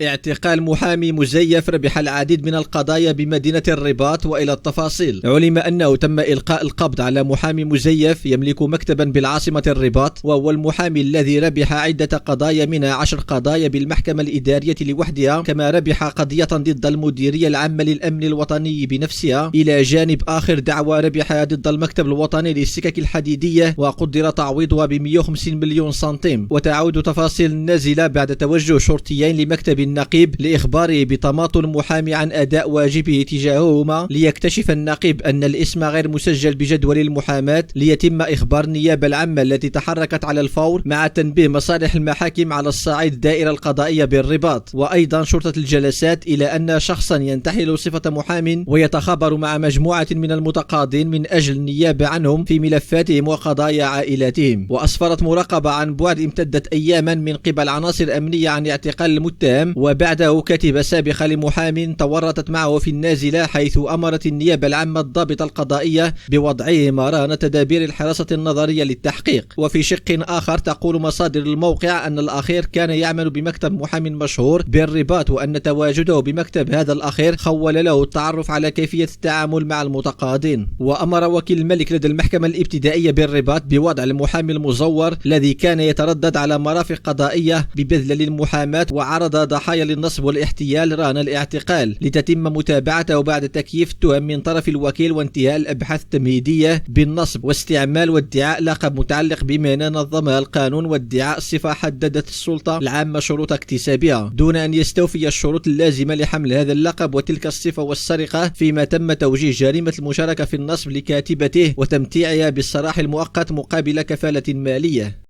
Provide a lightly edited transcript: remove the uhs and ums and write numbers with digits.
اعتقال محامي مزيف ربح العديد من القضايا بمدينة الرباط. وإلى التفاصيل، علم أنه تم إلقاء القبض على محامي مزيف يملك مكتبا بالعاصمة الرباط، وهو المحامي الذي ربح عدة قضايا منها 10 قضايا بالمحكمة الإدارية لوحدها، كما ربح قضية ضد المديرية العامة للأمن الوطني بنفسها، إلى جانب آخر دعوى ربحها ضد المكتب الوطني للسكك الحديدية وقدر تعويضها ب 150 مليون سنتيم. وتعود تفاصيل النازلة بعد توجه شرطيين لمكتب النقيب لإخباره بتماطل المحامي عن أداء واجبه تجاههما، ليكتشف النقيب أن الاسم غير مسجل بجدول المحاماة، ليتم إخبار النيابة العامة التي تحركت على الفور مع تنبيه مصالح المحاكم على الصعيد الدائرة القضائية بالرباط، وأيضا شرطة الجلسات، إلى أن شخصا ينتحل صفة محام ويتخابر مع مجموعة من المتقاضين من أجل النيابة عنهم في ملفاتهم وقضايا عائلاتهم. وأسفرت مراقبة عن بعد امتدت أياما من قبل عناصر أمنية عن اعتقال المتهم، وبعده كتيبة سابقة لمحام تورطت معه في النازلة، حيث أمرت النيابة العامة الضابط القضائية بوضعه مران تدابير الحراسة النظرية للتحقيق. وفي شق آخر تقول مصادر الموقع أن الأخير كان يعمل بمكتب محام مشهور بالرباط، وأن تواجده بمكتب هذا الأخير خول له التعرف على كيفية التعامل مع المتقاضين. وأمر وكيل الملك لدى المحكمة الابتدائية بالرباط بوضع المحامي المزور الذي كان يتردد على مرافق قضائية ببذل للمحاماة وعرض ضحايا للنصب والاحتيال رهن الاعتقال، لتتم متابعته بعد تكييف التهم من طرف الوكيل وانتهاء الأبحاث التمهيدية بالنصب واستعمال وادعاء لقب متعلق بمهنة نظمها القانون، وادعاء صفة حددت السلطة العامة شروط اكتسابها دون أن يستوفي الشروط اللازمة لحمل هذا اللقب وتلك الصفة والسرقة، فيما تم توجيه جريمة المشاركة في النصب لكاتبته وتمتيعها بالسراح المؤقت مقابل كفالة مالية.